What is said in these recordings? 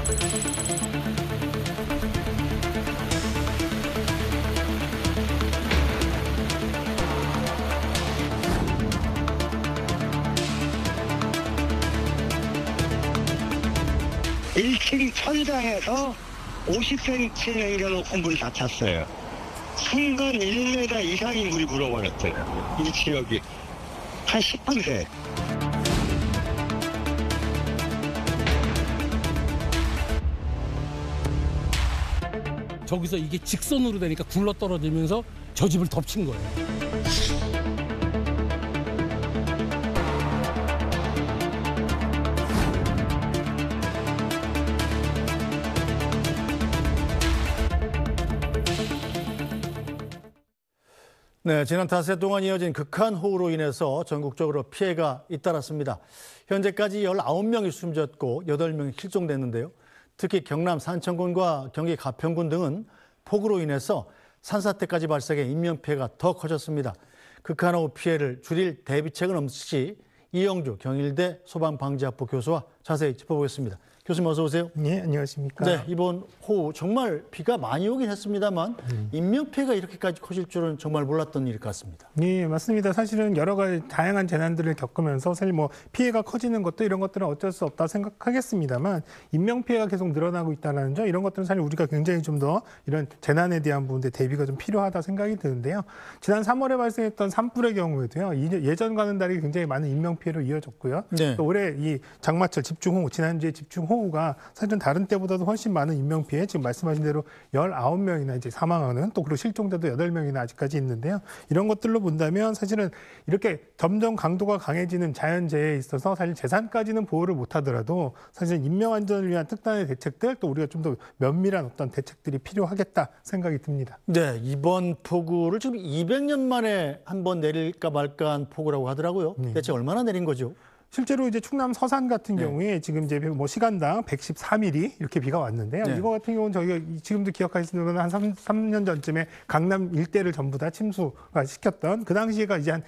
일 1층 천장에서 50cm 남겨놓고 물이 다 찼어요. 순간 1m 이상의 물이 불어버렸어요. 이 지역이. 한 10분 새. 저기서 이게 직선으로 되니까 굴러떨어지면서 저 집을 덮친 거예요. 네, 지난 닷새 동안 이어진 극한호우로 인해서 전국적으로 피해가 잇따랐습니다. 현재까지 19명이 숨졌고 8명이 실종됐는데요. 특히 경남 산청군과 경기 가평군 등은 폭우로 인해서 산사태까지 발생해 인명피해가 더 커졌습니다. 극한호우 피해를 줄일 대비책은 없을지 이영주 경일대 소방방재학부 교수와 자세히 짚어보겠습니다. 교수님 어서 오세요. 네, 안녕하십니까. 네, 이번 호우 정말 비가 많이 오긴 했습니다만 인명피해가 이렇게까지 커질 줄은 정말 몰랐던 일 같습니다. 네, 맞습니다. 사실은 여러 가지 다양한 재난들을 겪으면서 사실 뭐 피해가 커지는 것도 이런 것들은 어쩔 수 없다 생각하겠습니다만 인명피해가 계속 늘어나고 있다는 점 이런 것들은 사실 우리가 굉장히 좀 더 이런 재난에 대한 부분에 대비가 좀 필요하다 생각이 드는데요. 지난 3월에 발생했던 산불의 경우에도요. 예전과는 다르게 굉장히 많은 인명피해로 이어졌고요. 네. 또 올해 이 장마철 집중호우, 지난주에 집중호우가 사실은 다른 때보다도 훨씬 많은 인명피해, 지금 말씀하신 대로 19명이나 이제 사망하는 또 그리고 실종자도 8명이나 아직까지 있는데요. 이런 것들로 본다면 사실은 이렇게 점점 강도가 강해지는 자연재해에 있어서 사실 재산까지는 보호를 못하더라도 사실 인명안전을 위한 특단의 대책들 또 우리가 좀 더 면밀한 어떤 대책들이 필요하겠다 생각이 듭니다. 네, 이번 폭우를 지금 200년 만에 한 번 내릴까 말까한 폭우라고 하더라고요. 대체 얼마나 내린 거죠? 실제로 이제 충남 서산 같은 경우에 지금 이제 뭐 시간당 114mm 이렇게 비가 왔는데요. 이거 같은 경우는 저희가 지금도 기억하시는 한 3년 전쯤에 강남 일대를 전부 다 침수가 시켰던 그 당시에가 이제 한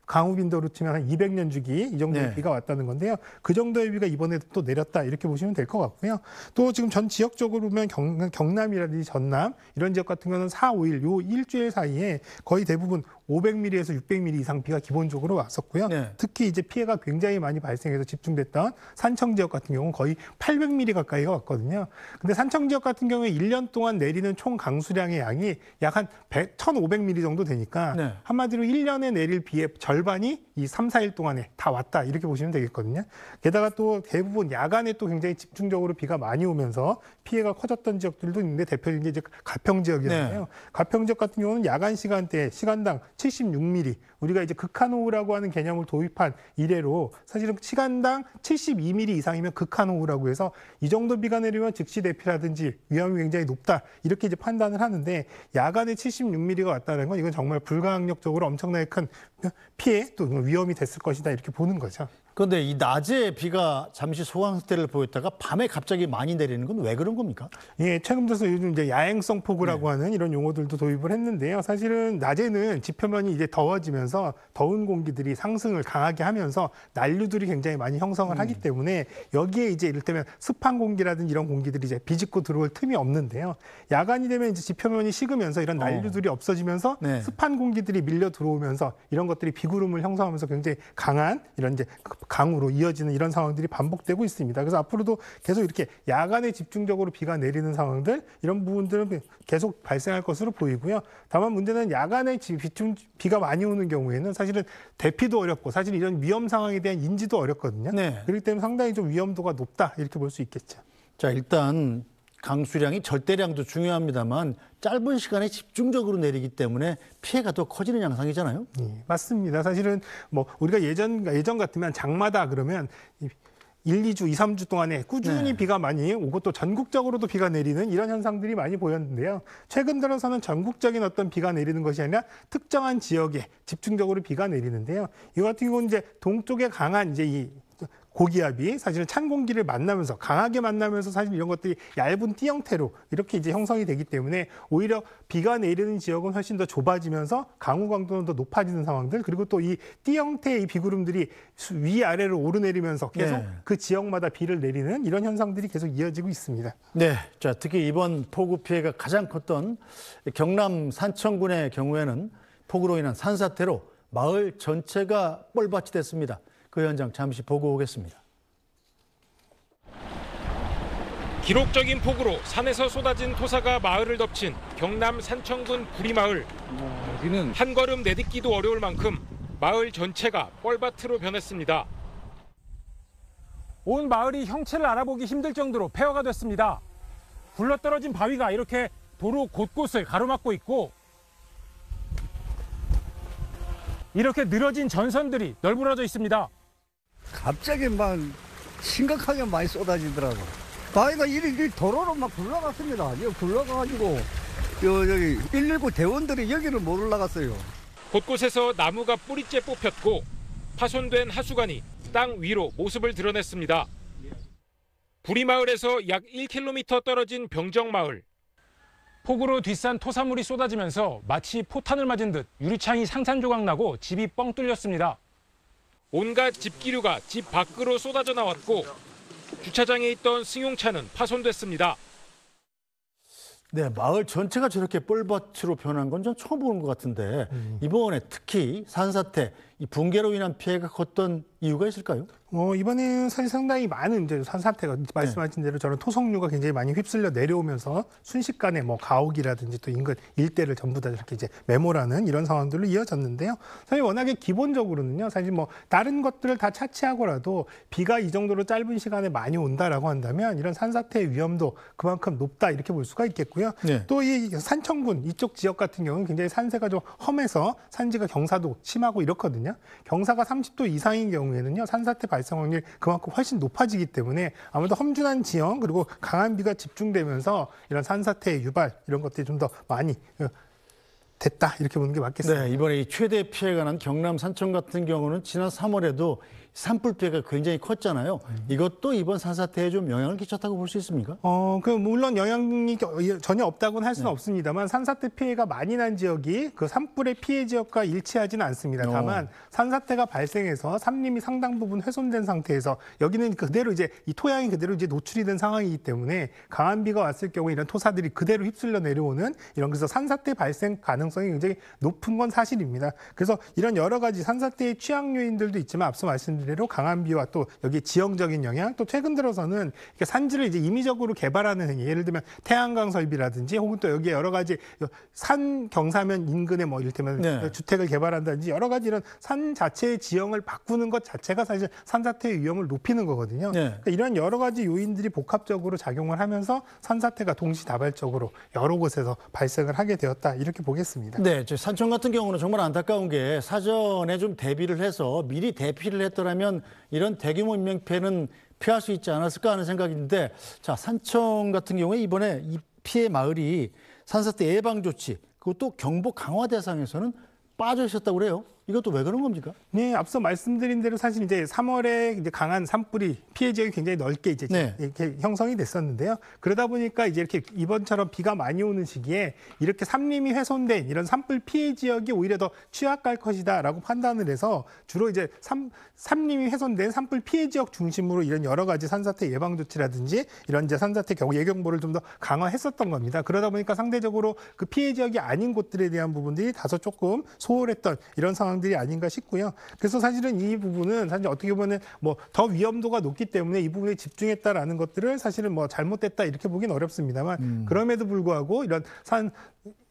강우 빈도로 치면 한 200년 주기 이 정도의 비가 왔다는 건데요. 그 정도의 비가 이번에도 또 내렸다 이렇게 보시면 될 것 같고요. 또 지금 전 지역적으로 보면 경남이라든지 전남 이런 지역 같은 경우는 4, 5일 요 일주일 사이에 거의 대부분 500mm에서 600mm 이상 비가 기본적으로 왔었고요. 특히 이제 피해가 굉장히 많이 발생해서 집중됐던 산청 지역 같은 경우는 거의 800mm 가까이가 왔거든요. 근데 산청 지역 같은 경우에 1년 동안 내리는 총 강수량의 양이 약 한 1,500mm 정도 되니까 한마디로 1년에 내릴 비의 절반이 이 3, 4일 동안에 다 왔다 이렇게 보시면 되겠거든요. 게다가 또 대부분 야간에 또 굉장히 집중적으로 비가 많이 오면서 피해가 커졌던 지역들도 있는데 대표적인 게 이제 가평 지역이었는데요. 가평 지역 같은 경우는 야간 시간대에 시간당 76mm 우리가 이제 극한호우라고 하는 개념을 도입한 이래로 사실은 시간당 72mm 이상이면 극한호우라고 해서 이 정도 비가 내리면 즉시 대피라든지 위험이 굉장히 높다 이렇게 이제 판단을 하는데 야간에 76mm가 왔다는 건 이건 정말 불가항력적으로 엄청나게 큰 피해 또 위험이 됐을 것이다 이렇게 보는 거죠. 그런데 이 낮에 비가 잠시 소강 상태를 보였다가 밤에 갑자기 많이 내리는 건 왜 그런 겁니까? 예, 최근 들어서 요즘 이제 야행성 폭우라고 하는 이런 용어들도 도입을 했는데요. 사실은 낮에는 지표면이 이제 더워지면서 더운 공기들이 상승을 강하게 하면서 난류들이 굉장히 많이 형성을 하기 때문에 여기에 이제 이를테면 습한 공기라든지 이런 공기들이 이제 비집고 들어올 틈이 없는데요. 야간이 되면 이제 지표면이 식으면서 이런 난류들이 없어지면서 습한 공기들이 밀려 들어오면서 이런 것들이 비구름을 형성하면서 굉장히 강한 이런 이제 강우로 이어지는 이런 상황들이 반복되고 있습니다. 그래서 앞으로도 계속 이렇게 야간에 집중적으로 비가 내리는 상황들 이런 부분들은 계속 발생할 것으로 보이고요. 다만 문제는 야간에 비가 많이 오는 경우에는 사실은 대피도 어렵고 사실 이런 위험 상황에 대한 인지도 어렵거든요. 그렇기 때문에 상당히 좀 위험도가 높다 이렇게 볼 수 있겠죠. 자, 일단 강수량이 절대량도 중요합니다만 짧은 시간에 집중적으로 내리기 때문에 피해가 더 커지는 양상이잖아요. 네, 맞습니다. 사실은 뭐 우리가 예전 같으면 장마다 그러면 1, 2주, 2, 3주 동안에 꾸준히 비가 많이 오고 또 전국적으로도 비가 내리는 이런 현상들이 많이 보였는데요. 최근 들어서는 전국적인 어떤 비가 내리는 것이 아니라 특정한 지역에 집중적으로 비가 내리는데요. 이 같은 경우는 이제 동쪽에 강한 이제 이 고기압이 사실은 찬 공기를 만나면서 강하게 만나면서 사실 이런 것들이 얇은 띠 형태로 이렇게 이제 형성이 되기 때문에 오히려 비가 내리는 지역은 훨씬 더 좁아지면서 강우 강도는 더 높아지는 상황들, 그리고 또 이 띠 형태의 이 비구름들이 위아래로 오르내리면서 계속 그 지역마다 비를 내리는 이런 현상들이 계속 이어지고 있습니다. 네, 자 특히 이번 폭우 피해가 가장 컸던 경남 산청군의 경우에는 폭우로 인한 산사태로 마을 전체가 뻘밭이 됐습니다. 그 현장 잠시 보고 오겠습니다. 기록적인 폭우로 산에서 쏟아진 토사가 마을을 덮친 경남 산청군 부리마을. 여기는 한 걸음 내딛기도 어려울 만큼 마을 전체가 뻘밭으로 변했습니다. 온 마을이 형체를 알아보기 힘들 정도로 폐허가 됐습니다. 굴러떨어진 바위가 이렇게 도로 곳곳을 가로막고 있고 이렇게 늘어진 전선들이 널브러져 있습니다. 갑자기 막 심각하게 많이 쏟아지더라고. 바위가 이리 도로로 막 굴러갔습니다. 여기 굴러가가지고 여기 119 대원들이 여기를 못 올라갔어요. 곳곳에서 나무가 뿌리째 뽑혔고 파손된 하수관이 땅 위로 모습을 드러냈습니다. 부리마을에서 약 1km 떨어진 병정마을. 폭우로 뒷산 토사물이 쏟아지면서 마치 포탄을 맞은 듯 유리창이 상산조각 나고 집이 뻥 뚫렸습니다. 온갖 집기류가 집 밖으로 쏟아져 나왔고 주차장에 있던 승용차는 파손됐습니다. 네, 마을 전체가 저렇게 뻘밭으로 변한 건 전 처음 보는 것 같은데 이번에 특히 산사태, 이 붕괴로 인한 피해가 컸던 이유가 있을까요? 이번에는 사실 상당히 많은 이제 산사태가 말씀하신 대로 저런 토성류가 굉장히 많이 휩쓸려 내려오면서 순식간에 뭐 가옥이라든지 또 인근 일대를 전부 다 이렇게 이제 메모라는 이런 상황들로 이어졌는데요. 사실 워낙에 기본적으로는요, 사실 뭐 다른 것들을 다 차치하고라도 비가 이 정도로 짧은 시간에 많이 온다라고 한다면 이런 산사태의 위험도 그만큼 높다 이렇게 볼 수가 있겠고요. 네. 또 이 산청군 이쪽 지역 같은 경우는 굉장히 산세가 좀 험해서 산지가 경사도 심하고 이렇거든요. 경사가 30도 이상인 경우에는요, 산사태 발생 확률이 그만큼 훨씬 높아지기 때문에 아무래도 험준한 지형 그리고 강한 비가 집중되면서 이런 산사태의 유발 이런 것들이 좀 더 많이 됐다 이렇게 보는 게 맞겠습니다. 네, 이번에 이 최대 피해가 난 경남 산청 같은 경우는 지난 3월에도 산불 피해가 굉장히 컸잖아요. 이것도 이번 산사태에 좀 영향을 끼쳤다고 볼 수 있습니까? 물론 영향이 전혀 없다고는 할 수는 없습니다만 산사태 피해가 많이 난 지역이 그 산불의 피해 지역과 일치하지는 않습니다. 다만 산사태가 발생해서 산림이 상당 부분 훼손된 상태에서 여기는 그대로 이제 이 토양이 그대로 이제 노출이 된 상황이기 때문에 강한 비가 왔을 경우 이런 토사들이 그대로 휩쓸려 내려오는 이런 그래서 산사태 발생 가능성이 굉장히 높은 건 사실입니다. 그래서 이런 여러 가지 산사태의 취약 요인들도 있지만 앞서 말씀드린 대로 강한 비와 또 여기 지형적인 영향, 또 최근 들어서는 산지를 이제 임의적으로 개발하는 행위, 예를 들면 태양광 설비라든지 혹은 또 여기에 여러 가지 산 경사면 인근에 뭐 이를테면 주택을 개발한다든지 여러 가지 이런 산 자체의 지형을 바꾸는 것 자체가 사실 산사태의 위험을 높이는 거거든요. 그러니까 이런 여러 가지 요인들이 복합적으로 작용을 하면서 산사태가 동시다발적으로 여러 곳에서 발생을 하게 되었다 이렇게 보겠습니다. 네, 산청 같은 경우는 정말 안타까운 게 사전에 좀 대비를 해서 미리 대피를 했더라면 이런 대규모 인명피해는 피할 수 있지 않았을까 하는 생각인데, 자, 산청 같은 경우에 이번에 이 피해 마을이 산사태 예방 조치, 그것도 경보 강화 대상에서는 빠져 있었다고 그래요. 이것도 왜 그런 겁니까? 네, 앞서 말씀드린 대로 사실 이제 3월에 이제 강한 산불이 피해 지역이 굉장히 넓게 이제 이렇게 형성이 됐었는데요. 그러다 보니까 이제 이렇게 이번처럼 비가 많이 오는 시기에 이렇게 산림이 훼손된 이런 산불 피해 지역이 오히려 더 취약할 것이다라고 판단을 해서 주로 이제 산림이 훼손된 산불 피해 지역 중심으로 이런 여러 가지 산사태 예방 조치라든지 이런 이제 산사태 예경보를 좀 더 강화했었던 겁니다. 그러다 보니까 상대적으로 그 피해 지역이 아닌 곳들에 대한 부분들이 다소 조금 소홀했던 이런 상황들이 아닌가 싶고요. 그래서 사실은 이 부분은 사실 어떻게 보면 뭐 더 위험도가 높기 때문에 이 부분에 집중했다라는 것들을 사실은 뭐 잘못됐다 이렇게 보기는 어렵습니다만 그럼에도 불구하고 이런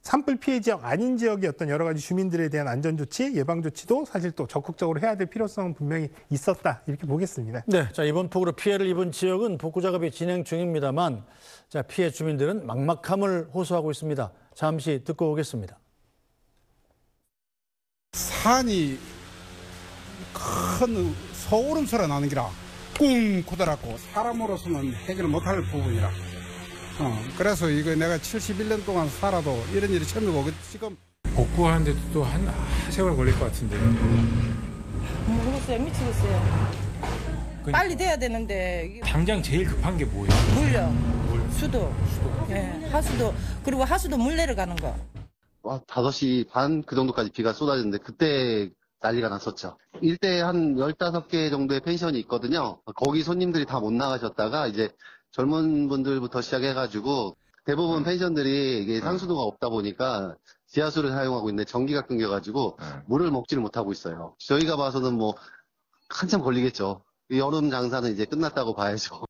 산불 피해 지역 아닌 지역의 어떤 여러 가지 주민들에 대한 안전 조치, 예방 조치도 사실 또 적극적으로 해야 될 필요성은 분명히 있었다 이렇게 보겠습니다. 네, 자, 이번 폭우로 피해를 입은 지역은 복구 작업이 진행 중입니다만, 자, 피해 주민들은 막막함을 호소하고 있습니다. 잠시 듣고 오겠습니다. 산이 큰 소울음 소리 나는 기라 꿍 고달았고 사람으로서는 해결 못할 부분이라. 그래서 이거 내가 71년 동안 살아도 이런 일이 처음이고 지금 복구하는데도 또 한 세월 걸릴 것 같은데. 모르겠어요. 미치겠어요. 빨리 돼야 되는데 이게 당장 제일 급한 게 뭐예요? 물요. 수도. 예, 하수도. 그리고 하수도 물 내려가는 거. 와, 5시 반 그 정도까지 비가 쏟아졌는데 그때 난리가 났었죠. 일대에 한 15개 정도의 펜션이 있거든요. 거기 손님들이 다 못 나가셨다가 이제 젊은 분들부터 시작해가지고 대부분 펜션들이 이게 상수도가 없다 보니까 지하수를 사용하고 있는데 전기가 끊겨가지고 물을 먹지를 못하고 있어요. 저희가 봐서는 뭐 한참 걸리겠죠. 여름 장사는 이제 끝났다고 봐야죠.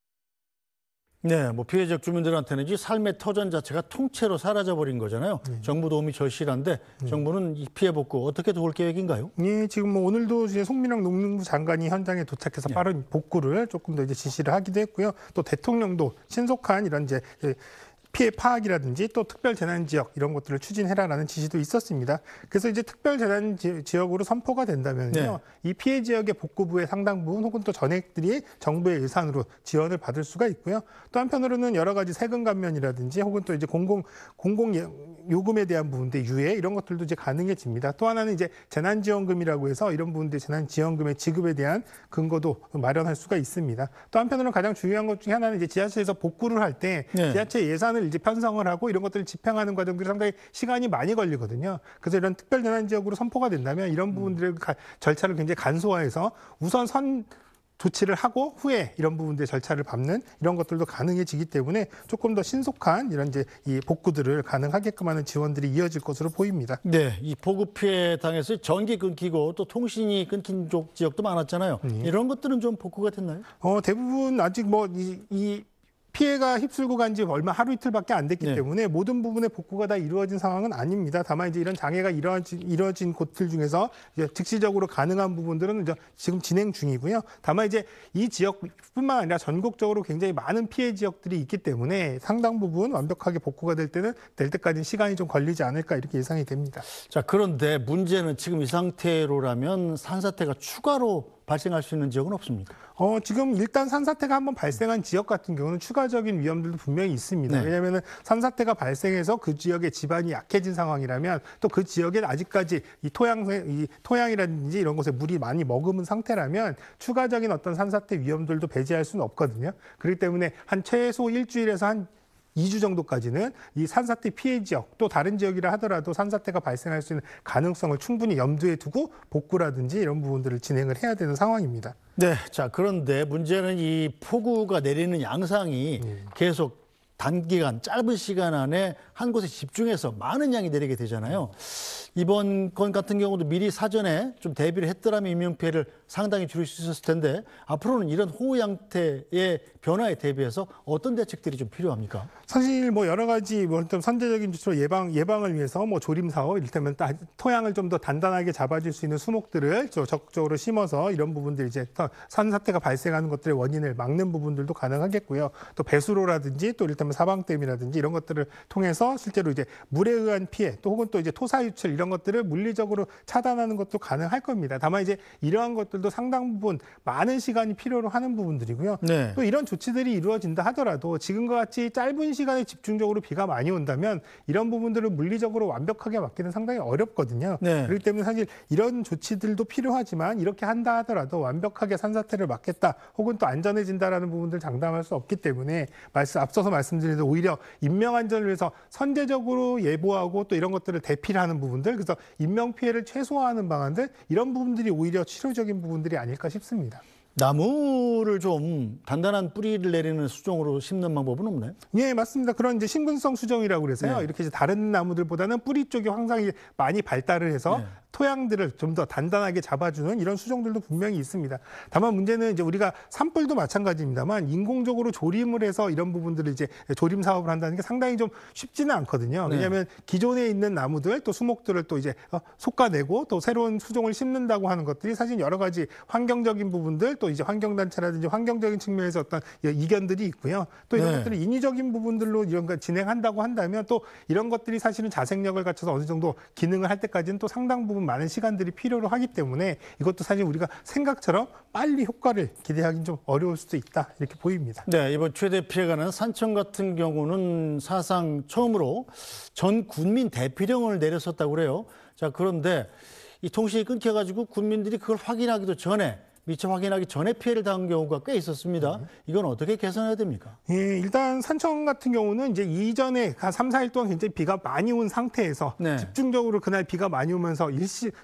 네, 뭐 피해 지역 주민들한테는 이 삶의 터전 자체가 통째로 사라져버린 거잖아요. 정부 도움이 절실한데 정부는 이 피해 복구 어떻게 도울 계획인가요? 예, 지금 뭐 오늘도 이제 송민환 농림부 장관이 현장에 도착해서 빠른 복구를 조금 더 이제 지시를 하기도 했고요. 또 대통령도 신속한 이런 이제 피해 파악이라든지 또 특별 재난 지역 이런 것들을 추진해라라는 지시도 있었습니다. 그래서 이제 특별 재난 지역으로 선포가 된다면요, 이 피해 지역의 복구부의 상당 부분 혹은 또 전액들이 정부의 예산으로 지원을 받을 수가 있고요. 또 한편으로는 여러 가지 세금 감면이라든지 혹은 또 이제 공공 요금에 대한 부분들 유예 이런 것들도 이제 가능해집니다. 또 하나는 이제 재난지원금이라고 해서 이런 부분들 재난지원금의 지급에 대한 근거도 마련할 수가 있습니다. 또 한편으로는 가장 중요한 것 중에 하나는 이제 지자체에서 복구를 할 때 지자체 예산을 이제 편성을 하고 이런 것들을 집행하는 과정들이 상당히 시간이 많이 걸리거든요. 그래서 이런 특별 재난 지역으로 선포가 된다면 이런 부분들의 절차를 굉장히 간소화해서 우선 조치를 하고 후에 이런 부분들의 절차를 밟는 이런 것들도 가능해지기 때문에 조금 더 신속한 이런 이제 이 복구들을 가능하게끔 하는 지원들이 이어질 것으로 보입니다. 네, 이 폭우 피해 당해서 전기 끊기고 또 통신이 끊긴 지역도 많았잖아요. 이런 것들은 좀 복구가 됐나요? 대부분 아직 뭐 이 피해가 휩쓸고 간 지 얼마 하루 이틀밖에 안 됐기 때문에 모든 부분의 복구가 다 이루어진 상황은 아닙니다. 다만 이제 이런 장애가 이루어진 곳들 중에서 이제 즉시적으로 가능한 부분들은 이제 지금 진행 중이고요. 다만 이제 이 지역뿐만 아니라 전국적으로 굉장히 많은 피해 지역들이 있기 때문에 상당 부분 완벽하게 복구가 될 때까지는 시간이 좀 걸리지 않을까 이렇게 예상이 됩니다. 자, 그런데 문제는 지금 이 상태로라면 산사태가 추가로 발생할 수 있는 지역은 없습니까? 지금 일단 산사태가 한번 발생한 지역 같은 경우는 추가적인 위험들도 분명히 있습니다. 왜냐하면 산사태가 발생해서 그 지역의 지반이 약해진 상황이라면 또 그 지역에 아직까지 이 토양이라든지 이런 곳에 물이 많이 머금은 상태라면 추가적인 어떤 산사태 위험들도 배제할 수는 없거든요. 그렇기 때문에 한 최소 일주일에서 한 2주 정도까지는 이 산사태 피해 지역 또 다른 지역이라 하더라도 산사태가 발생할 수 있는 가능성을 충분히 염두에 두고 복구라든지 이런 부분들을 진행을 해야 되는 상황입니다. 네, 자 그런데 문제는 이 폭우가 내리는 양상이 계속 단기간 짧은 시간 안에 한 곳에 집중해서 많은 양이 내리게 되잖아요. 이번 건 같은 경우도 미리 사전에 좀 대비를 했더라면 인명피해를 상당히 줄일 수 있었을 텐데 앞으로는 이런 호우 양태의 변화에 대비해서 어떤 대책들이 좀 필요합니까? 사실 뭐 여러 가지 좀 선제적인 조치로 예방을 위해서 뭐 조림 사업, 이를테면 토양을 좀 더 단단하게 잡아줄 수 있는 수목들을 적극적으로 심어서 이런 부분들 이제 산사태가 발생하는 것들의 원인을 막는 부분들도 가능하겠고요. 또 배수로라든지 또 이를테면 사방댐이라든지 이런 것들을 통해서 실제로 이제 물에 의한 피해 또 혹은 또 이제 토사 유출 이런 것들을 물리적으로 차단하는 것도 가능할 겁니다. 다만 이제 이러한 것들도 상당 부분 많은 시간이 필요로 하는 부분들이고요. 또 이런 조치들이 이루어진다 하더라도 지금과 같이 짧은 시간에 집중적으로 비가 많이 온다면 이런 부분들을 물리적으로 완벽하게 막기는 상당히 어렵거든요. 그렇기 때문에 사실 이런 조치들도 필요하지만 이렇게 한다 하더라도 완벽하게 산사태를 막겠다 혹은 또 안전해진다라는 부분들 장담할 수 없기 때문에 앞서서 말씀드린 오히려 인명안전을 위해서 선제적으로 예보하고 또 이런 것들을 대피를 하는 부분들 그래서 인명피해를 최소화하는 방안들 이런 부분들이 오히려 치료적인 부분들이 아닐까 싶습니다. 나무를 좀 단단한 뿌리를 내리는 수종으로 심는 방법은 없나요? 예, 맞습니다. 그런 이제 신근성 수종이라고 그래서요. 이렇게 이제 다른 나무들보다는 뿌리 쪽이 항상 많이 발달을 해서 토양들을 좀 더 단단하게 잡아주는 이런 수종들도 분명히 있습니다. 다만 문제는 이제 우리가 산불도 마찬가지입니다만 인공적으로 조림을 해서 이런 부분들을 이제 조림 사업을 한다는 게 상당히 좀 쉽지는 않거든요. 왜냐하면 기존에 있는 나무들 또 수목들을 또 이제 솎아내고 또 새로운 수종을 심는다고 하는 것들이 사실 여러 가지 환경적인 부분들 또 이제 환경단체라든지 환경적인 측면에서 어떤 이견들이 있고요. 또 이런 것들을 인위적인 부분들로 이런 거 진행한다고 한다면 또 이런 것들이 사실은 자생력을 갖춰서 어느 정도 기능을 할 때까지는 또 상당 부분 많은 시간들이 필요로 하기 때문에 이것도 사실 우리가 생각처럼 빨리 효과를 기대하기는 좀 어려울 수도 있다 이렇게 보입니다. 네, 이번 최대 피해가는 산청 같은 경우는 사상 처음으로 전 군민 대피령을 내렸었다고 그래요. 자, 그런데 이 통신이 끊겨가지고 군민들이 그걸 확인하기도 전에 미처 확인하기 전에 피해를 당한 경우가 꽤 있었습니다. 이건 어떻게 개선해야 됩니까? 예, 일단 산청 같은 경우는 이제 이전에 한 3, 4일 동안 굉장히 비가 많이 온 상태에서 네. 집중적으로 그날 비가 많이 오면서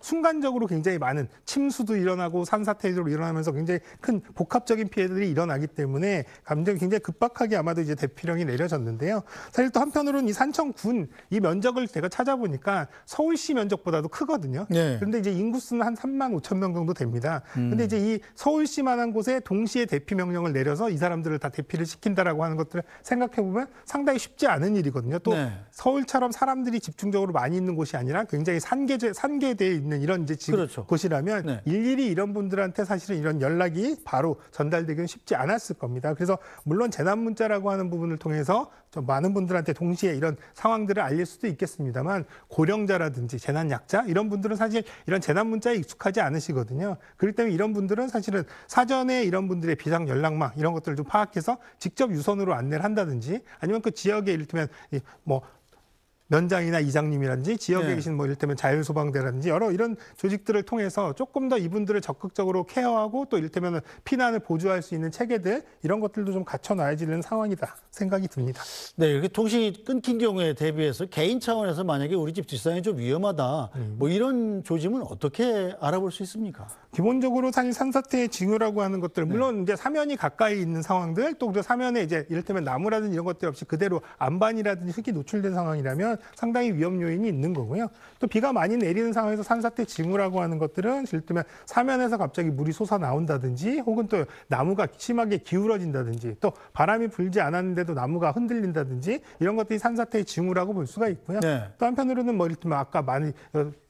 순간적으로 굉장히 많은 침수도 일어나고 산사태도 일어나면서 굉장히 큰 복합적인 피해들이 일어나기 때문에 굉장히 급박하게 아마도 이제 대피령이 내려졌는데요. 사실 또 한편으로는 이 산청군 이 면적을 제가 찾아보니까 서울시 면적보다도 크거든요. 네. 그런데 이제 인구수는 한 3만 5천 명 정도 됩니다. 근데 이제 이 서울시만한 곳에 동시에 대피 명령을 내려서 이 사람들을 다 대피를 시킨다라고 하는 것들을 생각해 보면 상당히 쉽지 않은 일이거든요. 또 네. 서울처럼 사람들이 집중적으로 많이 있는 곳이 아니라 굉장히 산계되어 있는 이런 이제 그렇죠. 곳이라면 네. 일일이 이런 분들한테 사실은 이런 연락이 바로 전달되기는 쉽지 않았을 겁니다. 그래서 물론 재난 문자라고 하는 부분을 통해서 좀 많은 분들한테 동시에 이런 상황들을 알릴 수도 있겠습니다만 고령자라든지 재난 약자 이런 분들은 사실 이런 재난 문자에 익숙하지 않으시거든요. 그렇기 때문에 이런 분들은 사실은 사전에 이런 분들의 비상 연락망 이런 것들을 좀 파악해서 직접 유선으로 안내를 한다든지 아니면 그 지역에 이를테면 뭐 면장이나 이장님이라든지 지역에 네. 계신 뭐 이를테면 자율소방대라든지 여러 이런 조직들을 통해서 조금 더 이분들을 적극적으로 케어하고 또 이를테면 피난을 보조할 수 있는 체계들 이런 것들도 좀 갖춰놔야 되는 상황이다 생각이 듭니다. 네, 이렇게 통신이 끊긴 경우에 대비해서 개인 차원에서 만약에 우리 집 뒷산이 좀 위험하다, 뭐 이런 조짐은 어떻게 알아볼 수 있습니까? 기본적으로 사실 산사태의 징후라고 하는 것들, 물론 이제 사면이 가까이 있는 상황들, 또 그 사면에 이제 이를테면 나무라든지 이런 것들 없이 그대로 안반이라든지 흙이 노출된 상황이라면 상당히 위험 요인이 있는 거고요. 또 비가 많이 내리는 상황에서 산사태 징후라고 하는 것들은 이를테면 사면에서 갑자기 물이 솟아 나온다든지, 혹은 또 나무가 심하게 기울어진다든지, 또 바람이 불지 않았는데도 나무가 흔들린다든지 이런 것들이 산사태의 징후라고 볼 수가 있고요. 네. 또 한편으로는 뭐 이를테면 아까 많이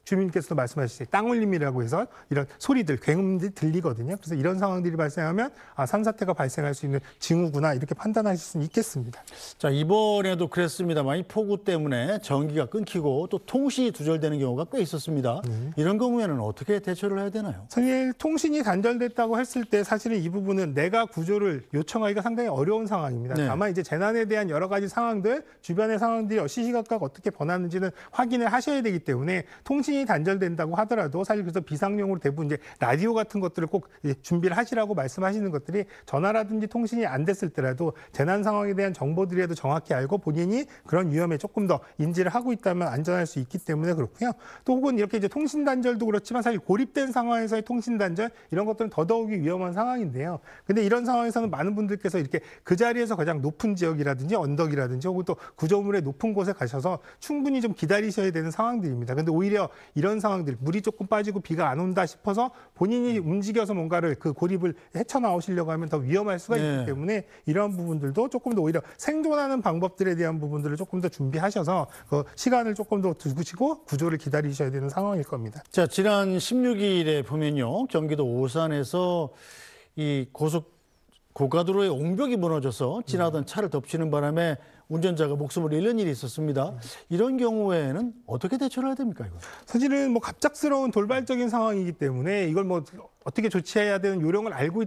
주민께서도 말씀하셨듯이 땅울림이라고 해서 이런 소리들, 굉음들이 들리거든요. 그래서 이런 상황들이 발생하면 산사태가 발생할 수 있는 징후구나 이렇게 판단하실 수는 있겠습니다. 자, 이번에도 그랬습니다만 이 폭우 때문에 전기가 끊기고 또 통신이 두절되는 경우가 꽤 있었습니다. 이런 경우에는 어떻게 대처를 해야 되나요? 사실 통신이 단절됐다고 했을 때 사실은 이 부분은 내가 구조를 요청하기가 상당히 어려운 상황입니다. 네. 다만 이제 재난에 대한 여러 가지 상황들, 주변의 상황들이 시시각각 어떻게 변하는지는 확인을 하셔야 되기 때문에 통신이 단절된다고 하더라도 사실 그래서 비상용으로 대부분 이제 라디오 같은 것들을 꼭 준비를 하시라고 말씀하시는 것들이 전화라든지 통신이 안 됐을 때라도 재난 상황에 대한 정보들이라도 정확히 알고 본인이 그런 위험에 조금 더 인지를 하고 있다면 안전할 수 있기 때문에 그렇고요. 또 혹은 이렇게 이제 통신 단절도 그렇지만 사실 고립된 상황에서의 통신 단절 이런 것들은 더더욱이 위험한 상황인데요. 근데 이런 상황에서는 많은 분들께서 이렇게 그 자리에서 가장 높은 지역이라든지 언덕이라든지 혹은 또 구조물의 높은 곳에 가셔서 충분히 좀 기다리셔야 되는 상황들입니다. 근데 오히려 이런 상황들, 물이 조금 빠지고 비가 안 온다 싶어서 본인이 움직여서 뭔가를 그 고립을 헤쳐나오시려고 하면 더 위험할 수가 있기 네. 때문에 이러한 부분들도 조금 더 오히려 생존하는 방법들에 대한 부분들을 조금 더 준비하셔서 그 시간을 조금 더 두시고 구조를 기다리셔야 되는 상황일 겁니다. 자, 지난 16일에 보면요. 경기도 오산에서 이 고가도로의 옹벽이 무너져서 지나던 차를 덮치는 바람에 운전자가 목숨을 잃는 일이 있었습니다. 이런 경우에는 어떻게 대처를 해야 됩니까, 이거? 사실은 뭐 갑작스러운 돌발적인 상황이기 때문에 이걸 뭐 어떻게 조치해야 되는 요령을 알고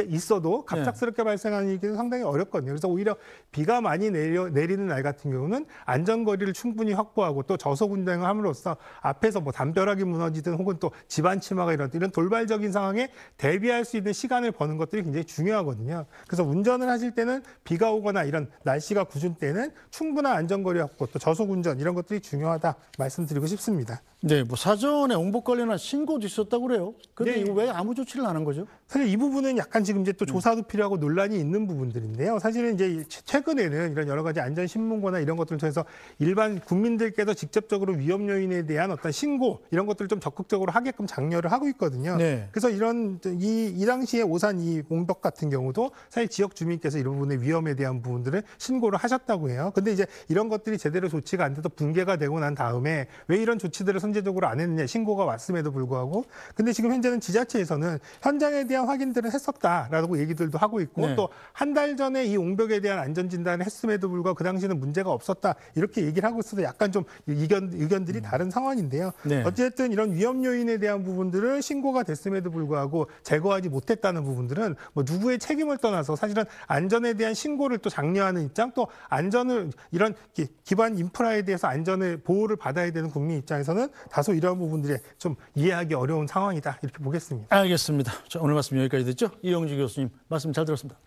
있어도 갑작스럽게 발생하는 일이 상당히 어렵거든요. 그래서 오히려 비가 많이 내리는 날 같은 경우는 안전거리를 충분히 확보하고 또 저속 운전을 함으로써 앞에서 뭐 담벼락이 무너지든 혹은 또 집안 침하가 이런 돌발적인 상황에 대비할 수 있는 시간을 버는 것들이 굉장히 중요하거든요. 그래서 운전을 하실 때는 비가 오거나 이런 날씨가 궂은 때는 충분한 안전거리 확보 또 저속 운전 이런 것들이 중요하다 말씀드리고 싶습니다. 네, 뭐 사전에 옹벽 관련한 신고도 있었다고 그래요. 그런데 네. 이거 왜 아무 조치를 안 한 거죠? 사실 이 부분은 약간 지금 이제 또 조사도 필요하고 논란이 있는 부분들인데요. 사실은 이제 최근에는 이런 여러 가지 안전 신문고나 이런 것들을 통해서 일반 국민들께서 직접적으로 위험 요인에 대한 어떤 신고 이런 것들을 좀 적극적으로 하게끔 장려를 하고 있거든요. 네. 그래서 이 당시에 오산 이 옹벽 같은 경우도 사실 지역 주민께서 이 부분의 위험에 대한 부분들을 신고를 하셨다고 해요. 근데 이제 이런 것들이 제대로 조치가 안 돼서 붕괴가 되고 난 다음에 왜 이런 조치들을 선제적으로 안 했느냐 신고가 왔음에도 불구하고 근데 지금 현재는 지자체에서는 현장에 대한 확인들은 했었다라고 얘기들도 하고 있고 네. 또 한 달 전에 이 옹벽에 대한 안전 진단을 했음에도 불구하고 그 당시에는 문제가 없었다 이렇게 얘기를 하고 있어서 약간 좀 의견들이 다른 상황인데요. 네. 어쨌든 이런 위험 요인에 대한 부분들을 신고가 됐음에도 불구하고 제거하지 못했다는 부분들은 뭐 누구의 책임을 떠나서 사실은 안전에 대한 신고를 또 장려하는 입장 또 안전을 이런 기반 인프라에 대해서 안전을 보호를 받아야 되는 국민 입장에서는 다소 이러한 부분들이 좀 이해하기 어려운 상황이다 이렇게 보겠습니다. 알겠습니다. 자, 오늘 말씀 여기까지 듣죠. 이영주 교수님 말씀 잘 들었습니다.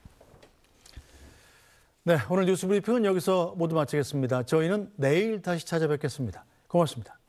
네, 오늘 뉴스 브리핑은 여기서 모두 마치겠습니다. 저희는 내일 다시 찾아뵙겠습니다. 고맙습니다.